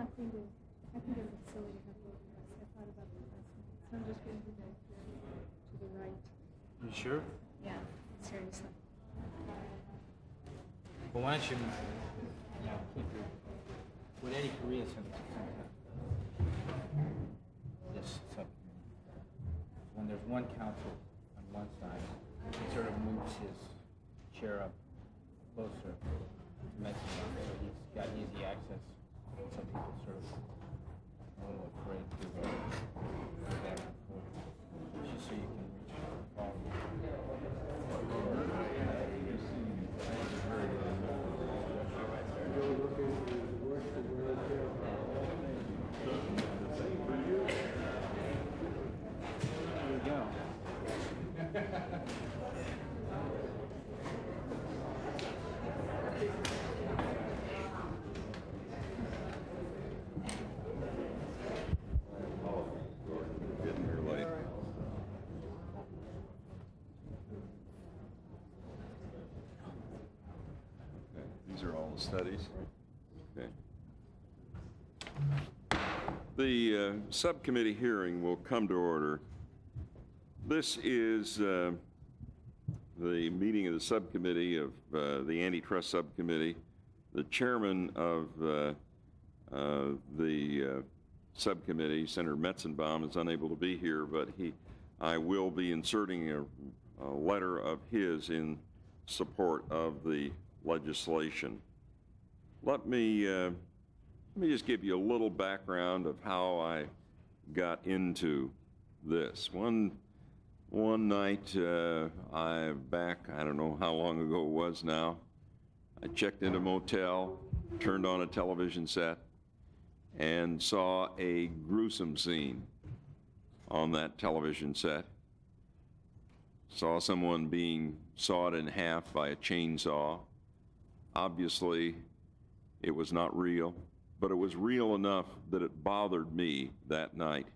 I think it looks silly to have both of us. I thought about it last night. So I'm just going to go to the right. You sure? Yeah, seriously. Well, why don't you, put any Korean this subcommittee. When there's one council on one side, he sort of moves his chair up closer to Mexico, so he's got easy access. Some people sort of a little afraid to go back and forth, just so you can reach all of them. There we go. These are all the studies. Okay. The subcommittee hearing will come to order. This is the meeting of the subcommittee of the Antitrust Subcommittee. The chairman of the subcommittee, Senator Metzenbaum, is unable to be here, but I will be inserting a letter of his in support of the legislation. Let me just give you a little background of how I got into this. One night, I don't know how long ago it was now, I checked into a motel, turned on a television set, and saw a gruesome scene on that television set. Saw someone being sawed in half by a chainsaw. Obviously, it was not real, but it was real enough that it bothered me that night.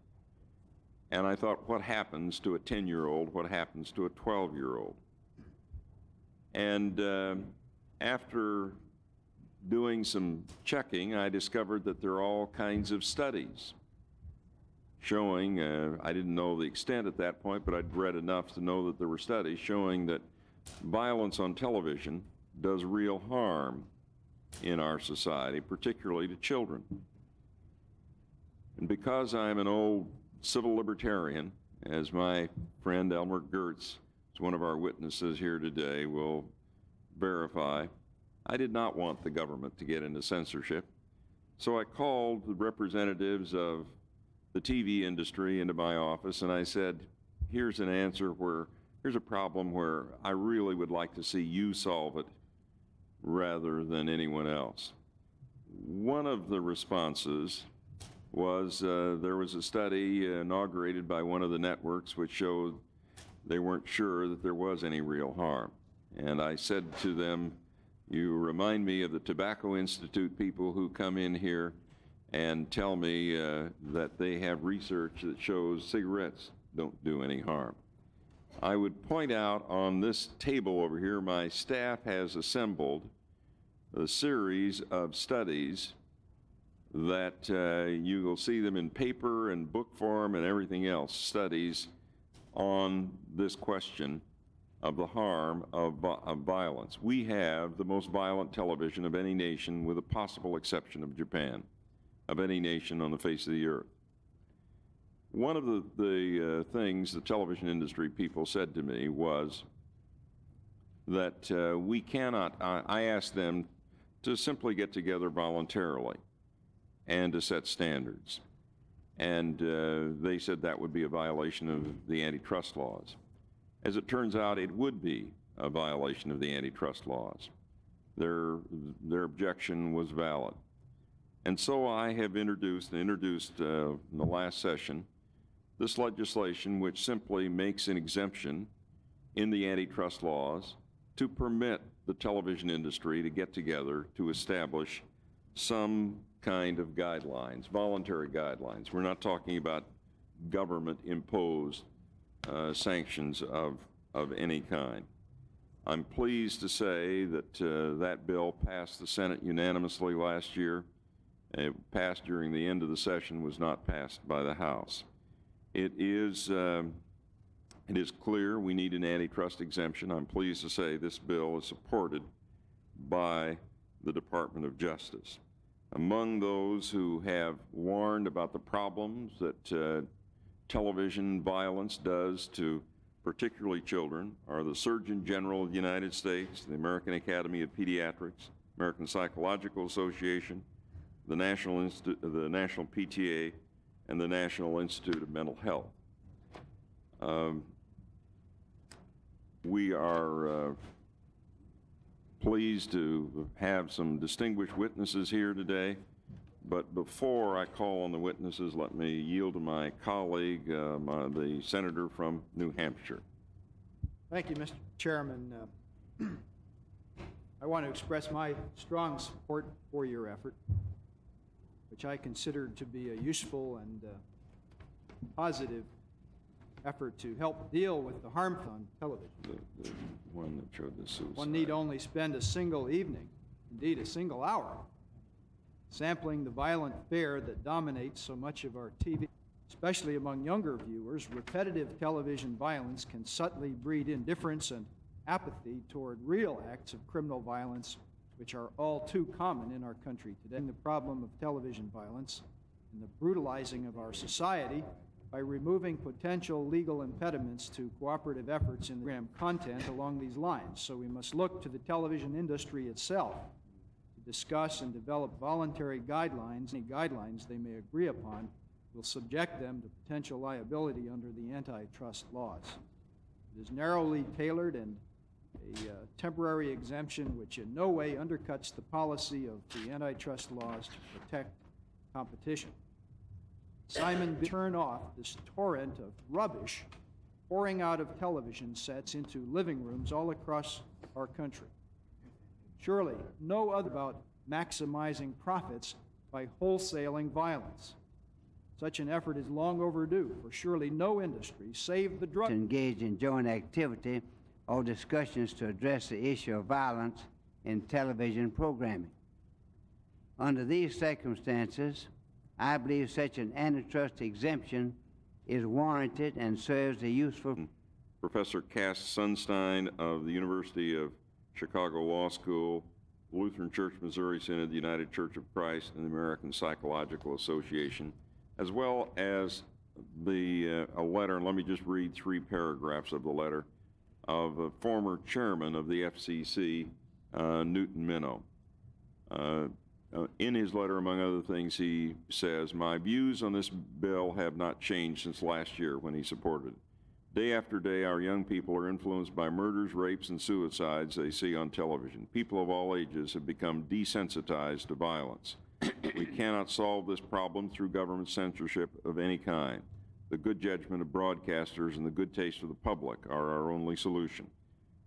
And I thought, what happens to a 10-year-old? What happens to a 12-year-old? And after doing some checking, I discovered that there are all kinds of studies showing, I didn't know the extent at that point, but I'd read enough to know that there were studies showing that violence on television does real harm in our society, particularly to children. And because I'm an old civil libertarian, as my friend Elmer Gertz, who's one of our witnesses here today, will verify, I did not want the government to get into censorship. So I called the representatives of the TV industry into my office and I said, here's an answer here's a problem where I really would like to see you solve it rather than anyone else. One of the responses was there was a study inaugurated by one of the networks which showed they weren't sure that there was any real harm. And I said to them, you remind me of the Tobacco Institute people who come in here and tell me that they have research that shows cigarettes don't do any harm. I would point out on this table over here, my staff has assembled a series of studies that you will see them in paper and book form and everything else, studies on this question of the harm of violence. We have the most violent television of any nation, with a possible exception of Japan, of any nation on the face of the earth. One of the things the television industry people said to me was that we cannot, I asked them to simply get together voluntarily and to set standards. And they said that would be a violation of the antitrust laws. As it turns out, it would be a violation of the antitrust laws. Their objection was valid. And so I have introduced in the last session this legislation which simply makes an exemption in the antitrust laws to permit the television industry to get together to establish some kind of guidelines, voluntary guidelines. We're not talking about government-imposed sanctions of any kind. I'm pleased to say that that bill passed the Senate unanimously last year. It passed during the end of the session, was not passed by the House. It is clear we need an antitrust exemption. I'm pleased to say this bill is supported by the Department of Justice. Among those who have warned about the problems that television violence does to particularly children are the Surgeon General of the United States, the American Academy of Pediatrics, American Psychological Association, the National PTA, and the National Institute of Mental Health. We are pleased to have some distinguished witnesses here today, but before I call on the witnesses, let me yield to my colleague, the senator from New Hampshire. Thank you, Mr. Chairman. I want to express my strong support for your effort, which I consider to be a useful and positive effort to help deal with the harm on television. The one that showed the suicide. One need only spend a single evening, indeed a single hour, sampling the violent fare that dominates so much of our TV. Especially among younger viewers, repetitive television violence can subtly breed indifference and apathy toward real acts of criminal violence, which are all too common in our country today. The problem of television violence and the brutalizing of our society by removing potential legal impediments to cooperative efforts in program content along these lines. So we must look to the television industry itself to discuss and develop voluntary guidelines. Any guidelines they may agree upon will subject them to potential liability under the antitrust laws. It is narrowly tailored and a temporary exemption which in no way undercuts the policy of the antitrust laws to protect competition. Simon, turn off this torrent of rubbish pouring out of television sets into living rooms all across our country. Surely, no other about maximizing profits by wholesaling violence. Such an effort is long overdue, for surely no industry, save the drug... engage in joint activity or discussions to address the issue of violence in television programming. Under these circumstances, I believe such an antitrust exemption is warranted and serves a useful... Professor Cass Sunstein of the University of Chicago Law School, Lutheran Church Missouri Synod, the United Church of Christ, and the American Psychological Association, as well as a letter, and let me just read 3 paragraphs of the letter, of a former chairman of the FCC, Newton Minow. In his letter, among other things, he says, "My views on this bill have not changed since last year when he supported it. Day after day, our young people are influenced by murders, rapes, and suicides they see on television. People of all ages have become desensitized to violence. We cannot solve this problem through government censorship of any kind. The good judgment of broadcasters and the good taste of the public are our only solution.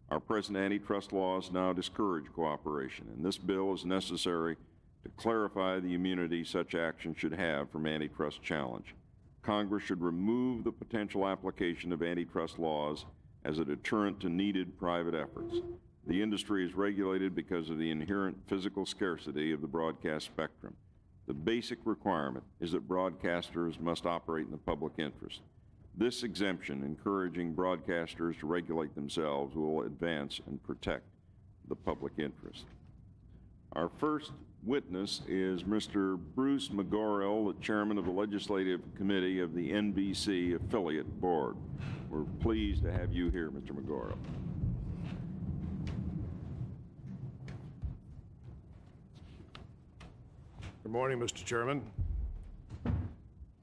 Our present antitrust laws now discourage cooperation, and this bill is necessary to clarify the immunity such action should have from antitrust challenge. Congress should remove the potential application of antitrust laws as a deterrent to needed private efforts. The industry is regulated because of the inherent physical scarcity of the broadcast spectrum. The basic requirement is that broadcasters must operate in the public interest. This exemption, encouraging broadcasters to regulate themselves, will advance and protect the public interest." Our first witness is Mr. Bruce McGorrill, the chairman of the Legislative Committee of the NBC Affiliate Board. We're pleased to have you here, Mr. McGorrill. Good morning, Mr. Chairman.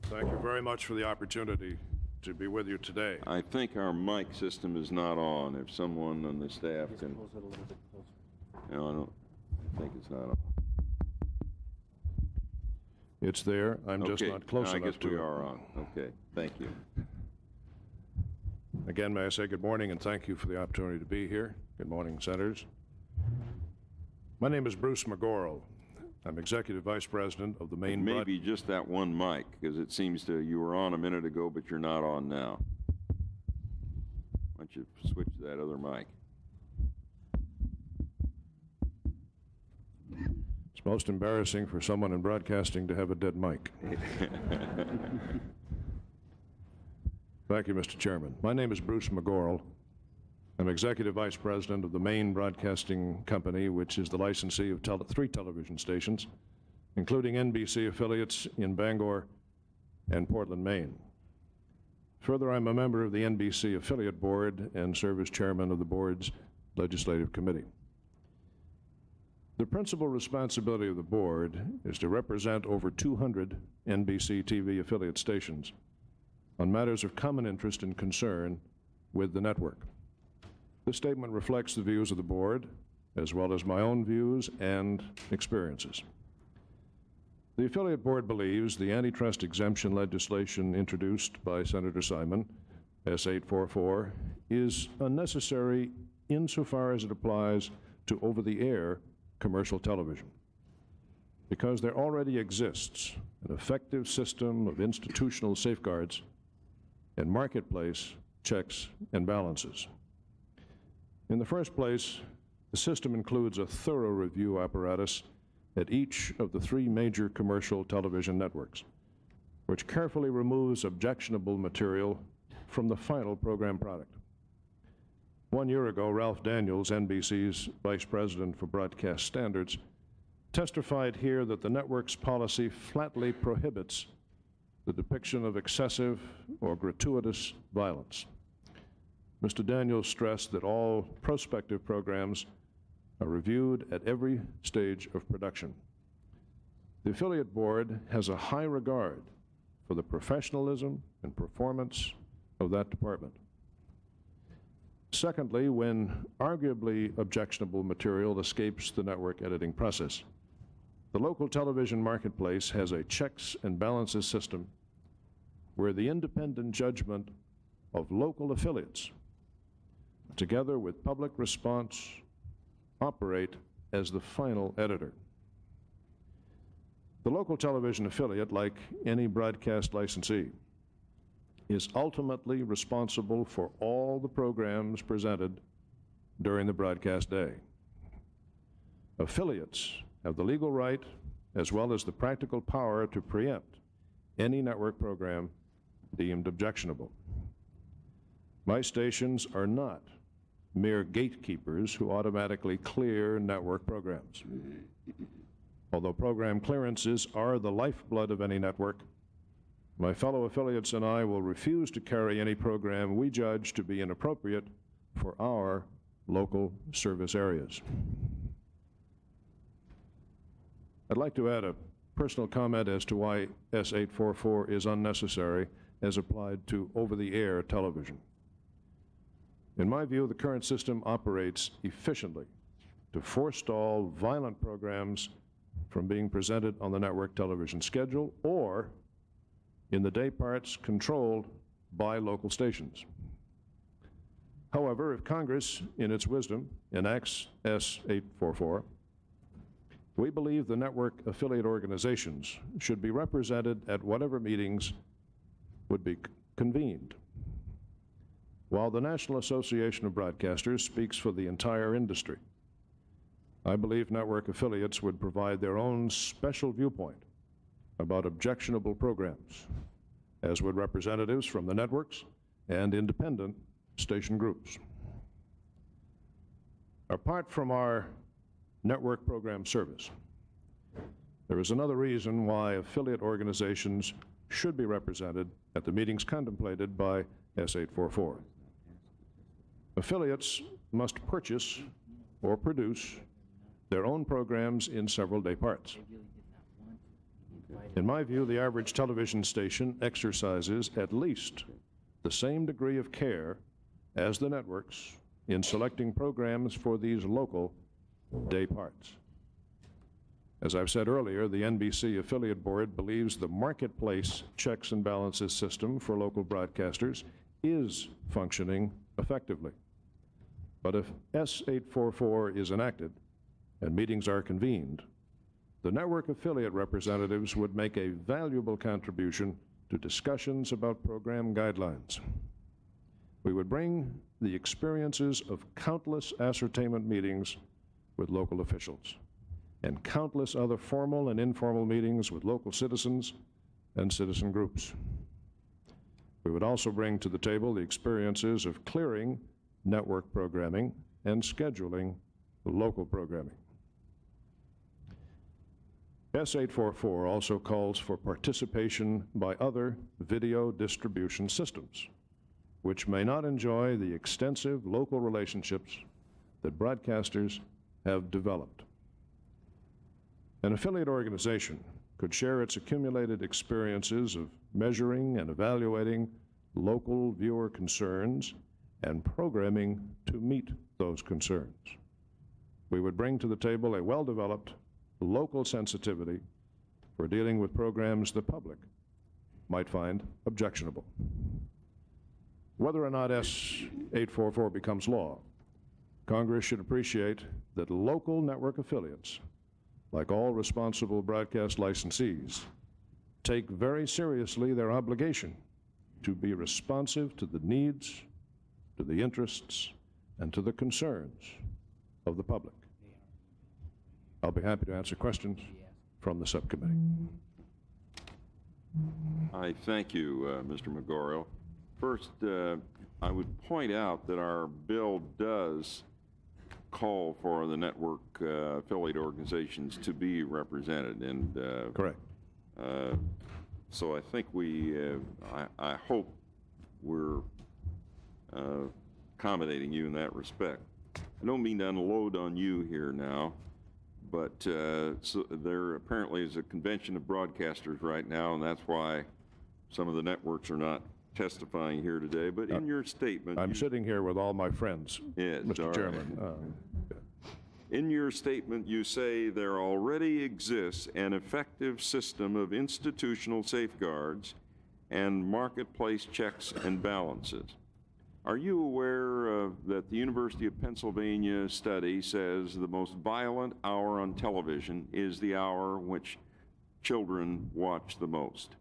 Thank you very much for the opportunity to be with you today. I think our mic system is not on. If someone on the staff can... Pulls it a little bit closer. No, I think it's not on. It's there. I'm just Okay, not close I enough guess to we it. are on. Okay, thank you. Again, may I say good morning and thank you for the opportunity to be here. Good morning, Senators. My name is Bruce McGorrill. I'm Executive Vice President of the Maine Maybe just that one mic, because it seems to, you were on a minute ago, but you're not on now. Why don't you switch to that other mic? It's most embarrassing for someone in broadcasting to have a dead mic. Thank you, Mr. Chairman. My name is Bruce McGorrell. I'm Executive Vice President of the Maine Broadcasting Company, which is the licensee of 3 television stations, including NBC affiliates in Bangor and Portland, Maine. Further, I'm a member of the NBC Affiliate Board and serve as chairman of the board's Legislative Committee. The principal responsibility of the board is to represent over 200 NBC TV affiliate stations on matters of common interest and concern with the network. This statement reflects the views of the board, as well as my own views and experiences. The Affiliate Board believes the antitrust exemption legislation introduced by Senator Simon, S. 844, is unnecessary insofar as it applies to over-the-air commercial television, because there already exists an effective system of institutional safeguards and marketplace checks and balances. In the first place, the system includes a thorough review apparatus at each of the 3 major commercial television networks, which carefully removes objectionable material from the final program product. 1 year ago, Ralph Daniels, NBC's Vice President for Broadcast Standards, testified here that the network's policy flatly prohibits the depiction of excessive or gratuitous violence. Mr. Daniels stressed that all prospective programs are reviewed at every stage of production. The Affiliate Board has a high regard for the professionalism and performance of that department. Secondly, when arguably objectionable material escapes the network editing process, the local television marketplace has a checks and balances system where the independent judgment of local affiliates, together with public response, operate as the final editor. The local television affiliate, like any broadcast licensee, is ultimately responsible for all the programs presented during the broadcast day. Affiliates have the legal right as well as the practical power to preempt any network program deemed objectionable. My stations are not mere gatekeepers who automatically clear network programs. Although program clearances are the lifeblood of any network, my fellow affiliates and I will refuse to carry any program we judge to be inappropriate for our local service areas. I'd like to add a personal comment as to why S. 844 is unnecessary as applied to over-the-air television. In my view, the current system operates efficiently to forestall violent programs from being presented on the network television schedule or in the day parts controlled by local stations. However, if Congress, in its wisdom, enacts S. 844, we believe the network affiliate organizations should be represented at whatever meetings would be convened. While the National Association of Broadcasters speaks for the entire industry, I believe network affiliates would provide their own special viewpoint about objectionable programs, as would representatives from the networks and independent station groups. Apart from our network program service, there is another reason why affiliate organizations should be represented at the meetings contemplated by S. 844. Affiliates must purchase or produce their own programs in several day parts. In my view, the average television station exercises at least the same degree of care as the networks in selecting programs for these local day parts. As I've said earlier, the NBC Affiliate Board believes the marketplace checks and balances system for local broadcasters is functioning effectively. But if S. 844 is enacted and meetings are convened, the network affiliate representatives would make a valuable contribution to discussions about program guidelines. We would bring the experiences of countless ascertainment meetings with local officials. and countless other formal and informal meetings with local citizens and citizen groups. We would also bring to the table the experiences of clearing network programming and scheduling local programming. S844 also calls for participation by other video distribution systems, which may not enjoy the extensive local relationships that broadcasters have developed. An affiliate organization could share its accumulated experiences of measuring and evaluating local viewer concerns and programming to meet those concerns. We would bring to the table a well-developed local sensitivity for dealing with programs the public might find objectionable. Whether or not S844 becomes law, Congress should appreciate that local network affiliates, like all responsible broadcast licensees, take very seriously their obligation to be responsive to the needs, to the interests, and to the concerns of the public. I'll be happy to answer questions from the subcommittee. I thank you, Mr. McGorrill. First, I would point out that our bill does call for the network affiliate organizations to be represented, and Correct. So I think I hope we're accommodating you in that respect. I don't mean to unload on you here now, but so there apparently is a convention of broadcasters right now, and that's why some of the networks are not testifying here today. But in your statement, I'm sitting here with all my friends, yes, Mr. Chairman. In your statement, you say there already exists an effective system of institutional safeguards and marketplace checks and balances. Are you aware that the University of Pennsylvania study says the most violent hour on television is the hour which children watch the most?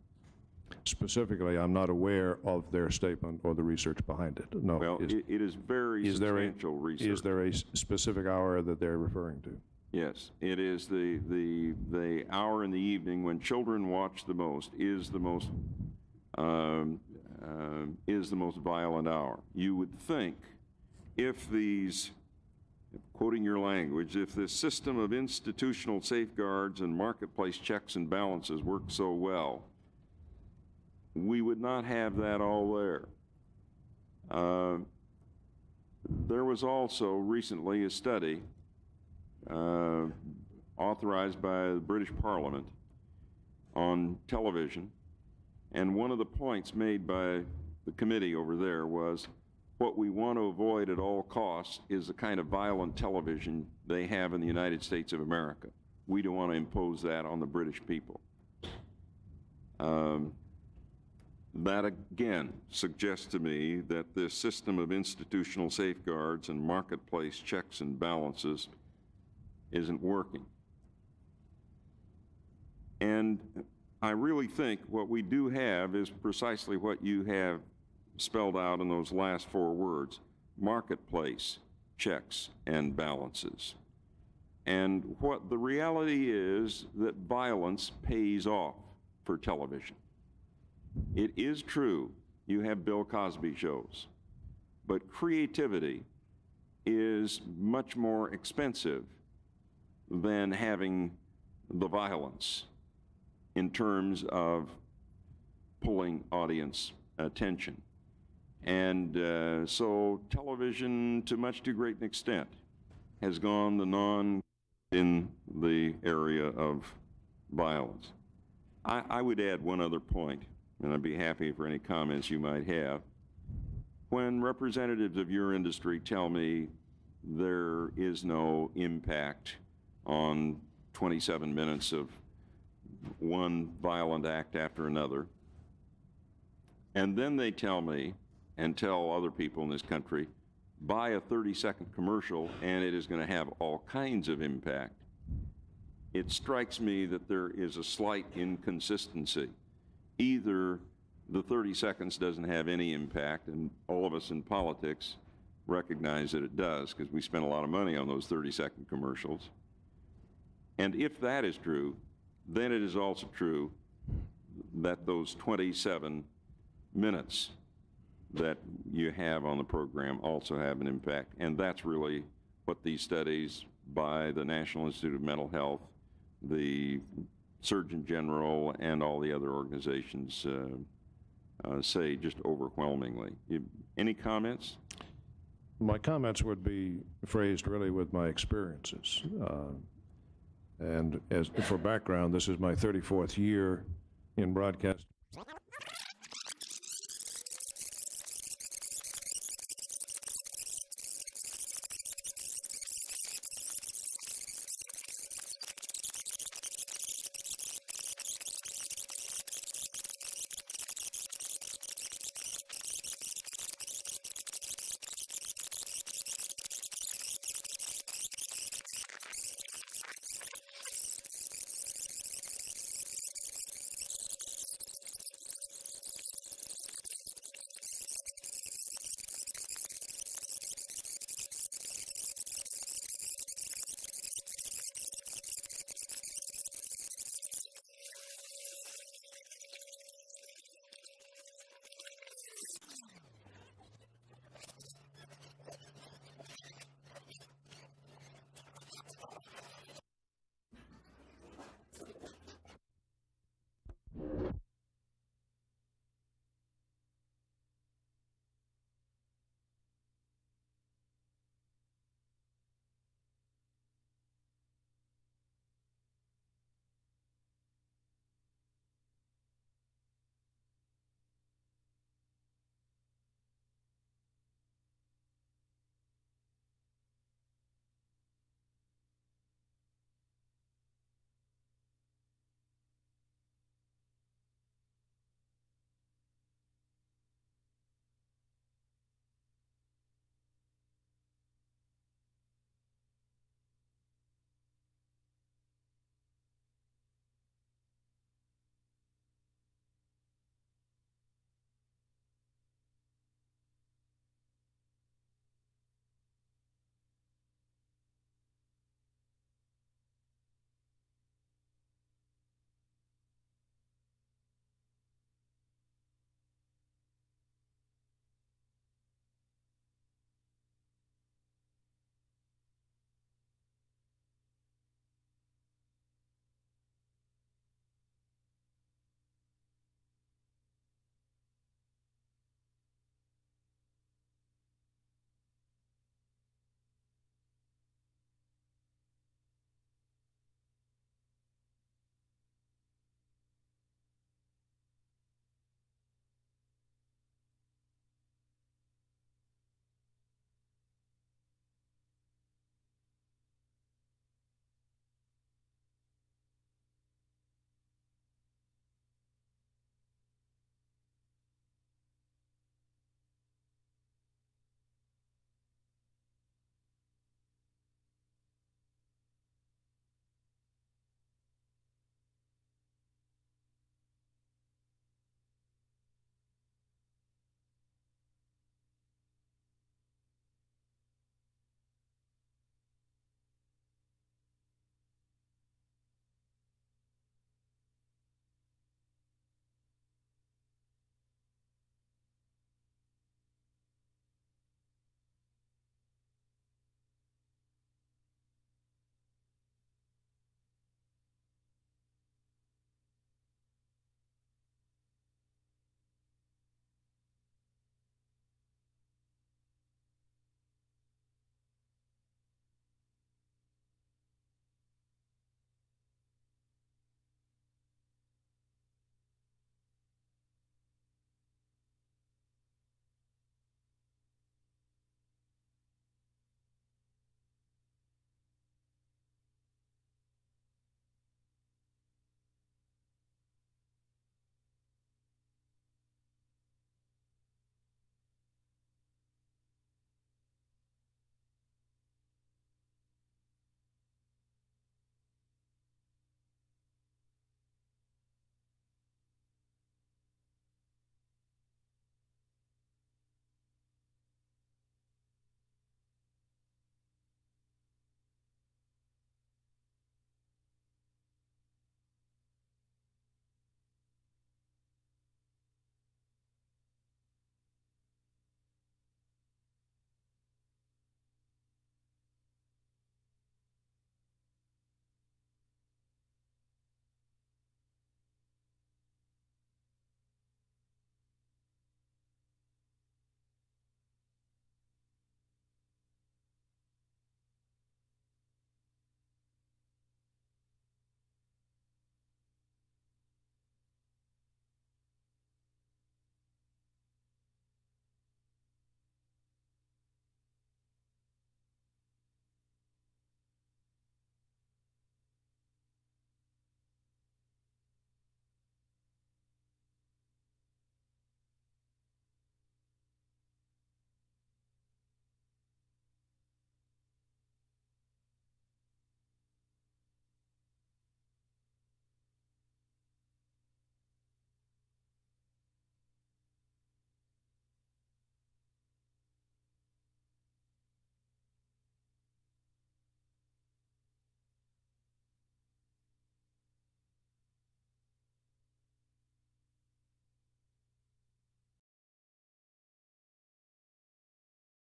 Specifically, I'm not aware of their statement or the research behind it. No. Well, it is very substantial research. Is there a specific hour that they're referring to? Yes, it is the hour in the evening when children watch the most is the most violent hour. You would think if these, quoting your language, if this system of institutional safeguards and marketplace checks and balances worked so well, we would not have that all there. There was also recently a study authorized by the British Parliament on television, and one of the points made by the committee over there was what we want to avoid at all costs is the kind of violent television they have in the United States of America. We don't want to impose that on the British people. That again suggests to me that this system of institutional safeguards and marketplace checks and balances isn't working. And I really think what we do have is precisely what you have spelled out in those last four words: marketplace checks and balances. And what the reality is that violence pays off for television. It is true you have Bill Cosby shows, but creativity is much more expensive than having the violence in terms of pulling audience attention. And so television, to much too great an extent, has gone the non in the area of violence. I would add one other point, and I'd be happy for any comments you might have. When representatives of your industry tell me there is no impact on 27 minutes of one violent act after another, and then they tell me and tell other people in this country, buy a 30-second commercial and it is going to have all kinds of impact, it strikes me that there is a slight inconsistency. Either the 30 seconds doesn't have any impact, and all of us in politics recognize that it does because we spend a lot of money on those 30-second commercials, And if that is true, then it is also true that those 27 minutes that you have on the program also have an impact. And that's really what these studies by the National Institute of Mental Health, the Surgeon General, and all the other organizations say just overwhelmingly. Any comments? My comments would be phrased really with my experiences. And as for background, this is my 34th year in broadcast.